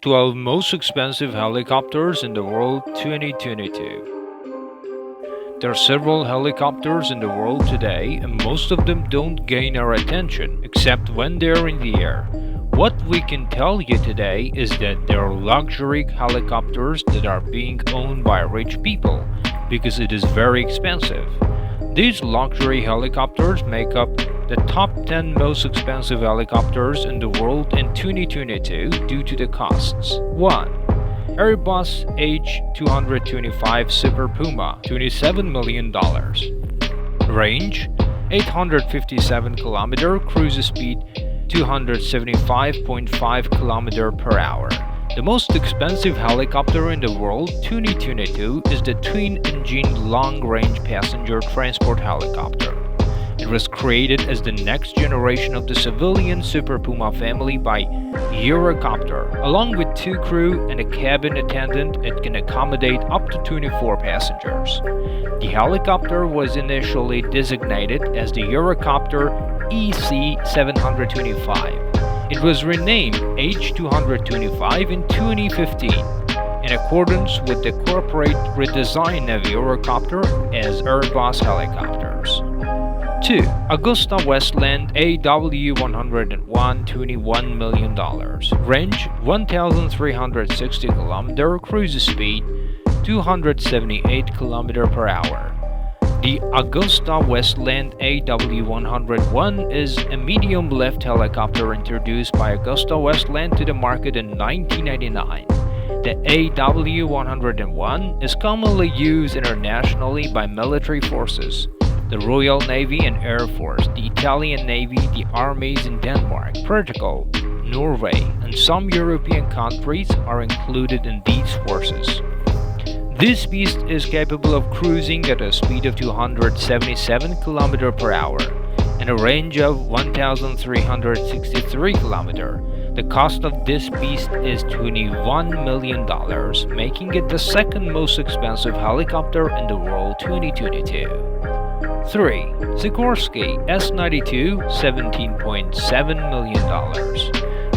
12 most expensive helicopters in the world 2022. There are several helicopters in the world today, and most of them don't gain our attention except when they're in the air. What we can tell you today is that there are luxury helicopters that are being owned by rich people because it is very expensive. These luxury helicopters make up the top 10 most expensive helicopters in the world in 2022 due to the costs. 1. Airbus H155 Super Puma, $27 million. Range 857 km, cruise speed 275.5 km per hour. The most expensive helicopter in the world 2022 is the twin-engine long-range passenger transport helicopter. It was created as the next generation of the civilian Super Puma family by Eurocopter. Along with 2 crew and a cabin attendant, it can accommodate up to 24 passengers. The helicopter was initially designated as the Eurocopter EC175. It was renamed H225 in 2015 in accordance with the corporate redesign of Eurocopter as Airbus helicopters. 2. Augusta Westland AW101, $21 million. Range 1,360 km, cruise speed 278 km per hour. The Augusta Westland AW101 is a medium-lift helicopter introduced by Augusta Westland to the market in 1999. The AW101 is commonly used internationally by military forces, the Royal Navy and Air Force, the Italian Navy, the armies in Denmark, Portugal, Norway, and some European countries are included in these forces. This beast is capable of cruising at a speed of 277 km per hour and a range of 1,363 km. The cost of this beast is $21 million, making it the second most expensive helicopter in the world 2022. 3. Sikorsky S92, $17.7 million.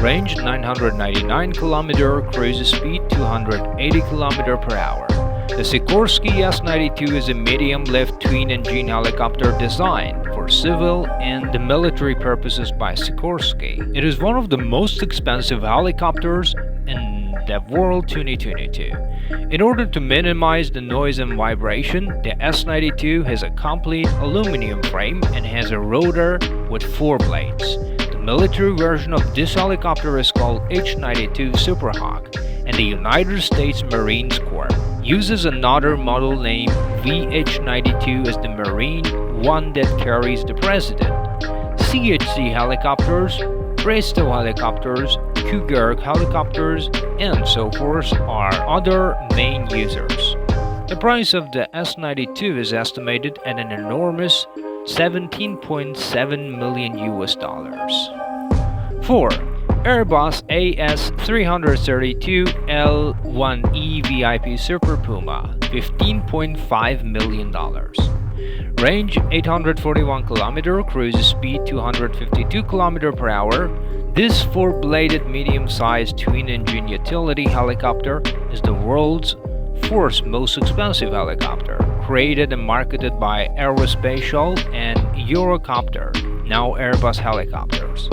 Range 999 km, cruise speed 280 km per hour. The Sikorsky S92 is a medium-lift twin-engine helicopter designed for civil and military purposes by Sikorsky. It is one of the most expensive helicopters in the world 2022. In order to minimize the noise and vibration, the S92 has a complete aluminum frame and has a rotor with 4 blades. The military version of this helicopter is called H-92 Superhawk, and the United States Marine Corps uses another model named VH-92 as the Marine one that carries the President. CHC helicopters, Presto helicopters, Cougar helicopters, and so forth are other main users. The price of the S92 is estimated at an enormous $17.7 million. 4. Airbus AS332L1 VIP Super Puma, $15.5 million. Range 841 km, cruise speed 252 km per hour. This 4-bladed medium-sized twin-engine utility helicopter is the world's 4th most expensive helicopter, created and marketed by Aerospatiale and Eurocopter, now Airbus helicopters.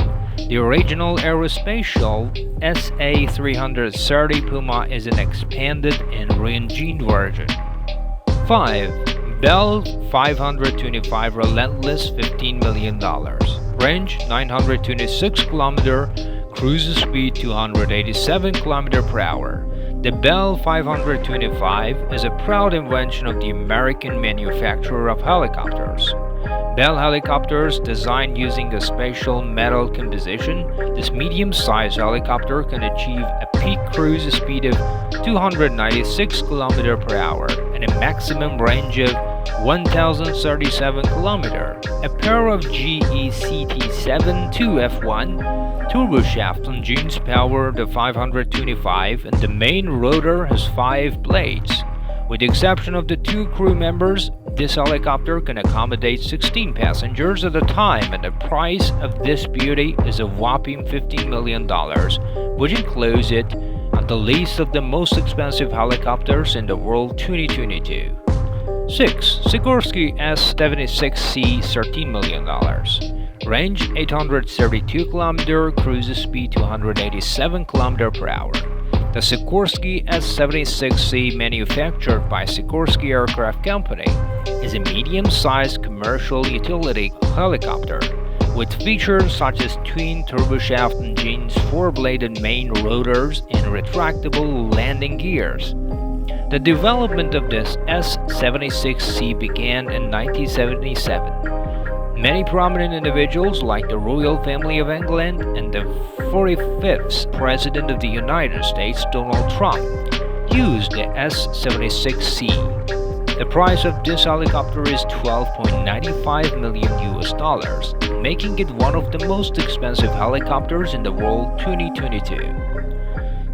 The original Aerospatiale SA330 Puma is an expanded and re-engined version. 5. Bell 525 Relentless, $15 million. Range 926 km, cruise speed 287 km per hour. The Bell 525 is a proud invention of the American manufacturer of helicopters. Bell helicopters, designed using a special metal composition, this medium-sized helicopter can achieve a peak cruise speed of 296 km per hour and a maximum range of 1,037 km. A pair of GE CT-72F1 turboshaft engines power the 525, and the main rotor has 5 blades. With the exception of the 2 crew members, this helicopter can accommodate 16 passengers at a time, and the price of this beauty is a whopping $15 million, which includes it on the list of the most expensive helicopters in the world 2022. 6. Sikorsky S76C, $13 million. Range 832 km, cruise speed 287 km per hour. The Sikorsky S76C, manufactured by Sikorsky Aircraft Company, is a medium-sized commercial utility helicopter with features such as twin turboshaft engines, four-bladed main rotors, and retractable landing gears. The development of this S76C began in 1977. Many prominent individuals like the royal family of England and the 45th President of the United States, Donald Trump, used the S76C. The price of this helicopter is $12.95 million, making it one of the most expensive helicopters in the world 2022.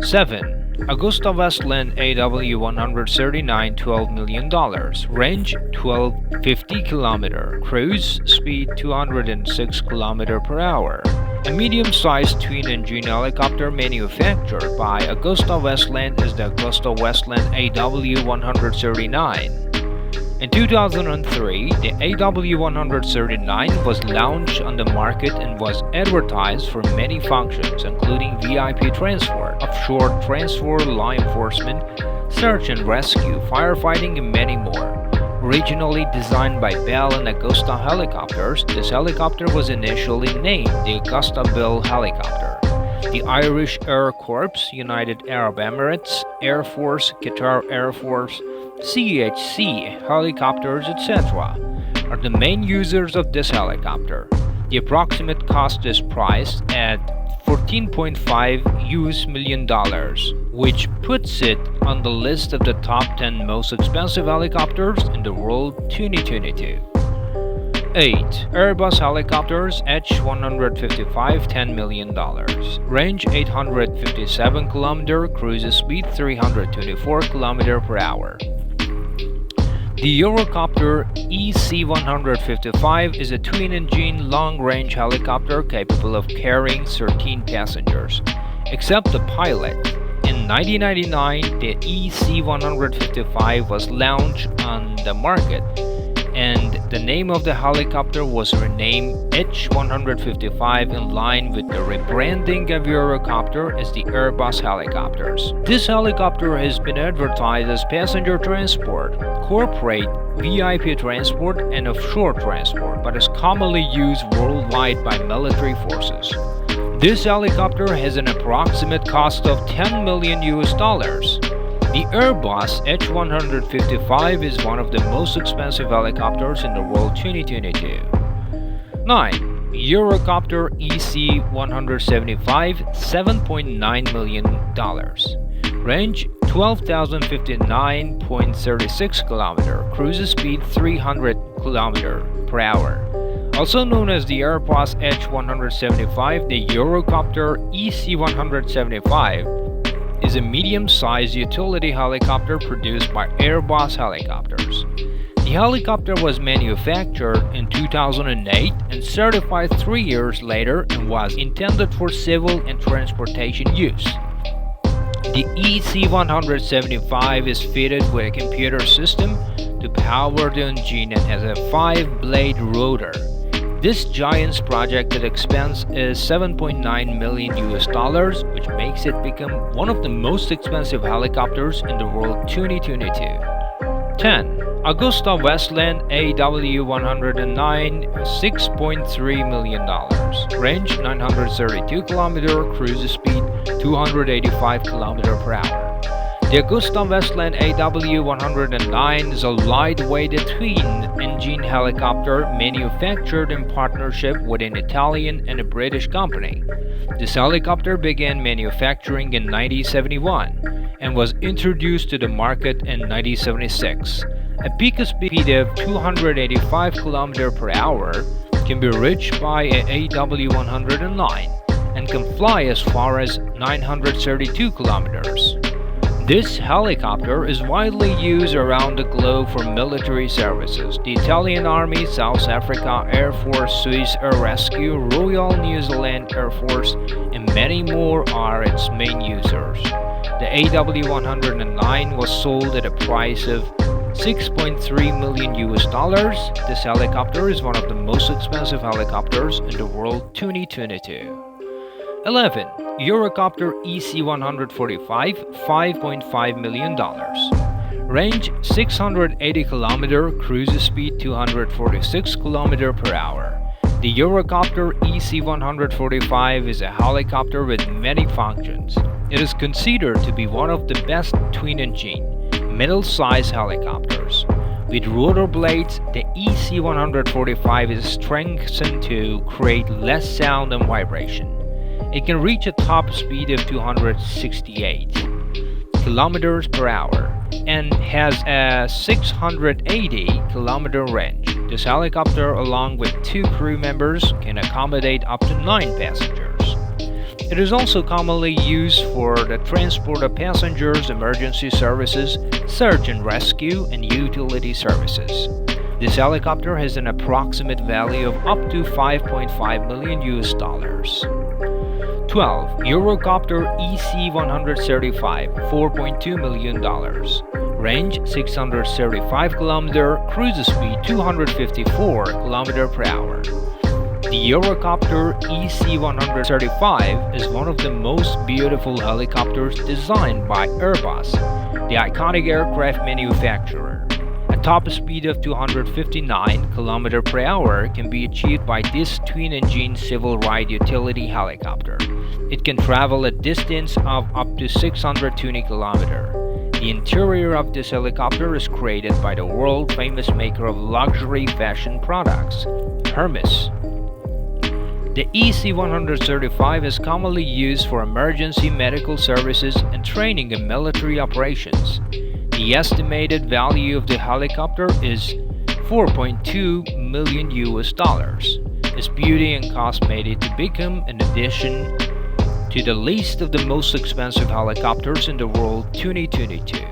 7. Augusta Westland AW139, $12 million. Range 1250 km. Cruise speed 206 km per hour. A medium-sized twin-engine helicopter manufactured by Augusta Westland is the Augusta Westland AW139. In 2003, the AW139 was launched on the market and was advertised for many functions, including VIP transport, offshore transport, law enforcement, search and rescue, firefighting, and many more. Originally designed by Bell and Augusta Helicopters, this helicopter was initially named the Augusta Bell helicopter. The Irish Air Corps, United Arab Emirates, Air Force, Qatar Air Force, CHC helicopters, etc. are the main users of this helicopter. The approximate cost is priced at $14.5 million, which puts it on the list of the top 10 most expensive helicopters in the world 2022. 8. Airbus helicopters H155, $10 million. Range 857 km, cruise speed 324 km per hour. The Eurocopter EC155 is a twin-engine, long-range helicopter capable of carrying 13 passengers, except the pilot. In 1999, the EC155 was launched on the market, and the name of the helicopter was renamed H155 in line with the rebranding of Eurocopter as the Airbus helicopters. This helicopter has been advertised as passenger transport, corporate VIP transport, and offshore transport, but is commonly used worldwide by military forces. This helicopter has an approximate cost of $10 million. The Airbus H155 is one of the most expensive helicopters in the world 2022. 9. Eurocopter EC175, $7.9 million. Range 12,059.36 km. Cruise speed 300 km per hour. Also known as the Airbus H175, the Eurocopter EC175 is a medium-sized utility helicopter produced by Airbus Helicopters. The helicopter was manufactured in 2008 and certified 3 years later and was intended for civil and transportation use. The EC175 is fitted with a computer system to power the engine and has a 5-blade rotor. This giant's projected expense is $7.9 million, which makes it become one of the most expensive helicopters in the world 2022. 10. Augusta Westland AW109, $6.3 million. Range 932 km, cruise speed 285 km per hour. The Augusta Westland AW109 is a lightweight twin-engine helicopter manufactured in partnership with an Italian and a British company. This helicopter began manufacturing in 1971 and was introduced to the market in 1976. A peak speed of 285 km per hour can be reached by an AW109 and can fly as far as 932 kilometers. This helicopter is widely used around the globe for military services. The Italian Army, South Africa Air Force, Swiss Air Rescue, Royal New Zealand Air Force, and many more are its main users. The AW109 was sold at a price of $6.3 million US. This helicopter is one of the most expensive helicopters in the world 2022. 11. Eurocopter EC145, $5.5 million. Range 680 km, cruise speed 246 km per hour. The Eurocopter EC145 is a helicopter with many functions. It is considered to be one of the best twin-engine, middle-size helicopters. With rotor blades, the EC145 is strengthened to create less sound and vibration. It can reach a top speed of 268 km per hour and has a 680 km range. This helicopter, along with 2 crew members, can accommodate up to 9 passengers. It is also commonly used for the transport of passengers, emergency services, search and rescue, and utility services. This helicopter has an approximate value of up to $5.5 million US. 12. Eurocopter EC135, $4.2 million. Range 635 km, cruise speed 254 km per hour. The Eurocopter EC135 is one of the most beautiful helicopters designed by Airbus, the iconic aircraft manufacturer. A top speed of 259 km per hour can be achieved by this twin-engine civil ride utility helicopter. It can travel a distance of up to 620 km. The interior of this helicopter is created by the world-famous maker of luxury fashion products, Hermes. The EC135 is commonly used for emergency medical services and training in military operations. The estimated value of the helicopter is $4.2 million US. Its beauty and cost made it to become an addition to the list of the most expensive helicopters in the world 2022.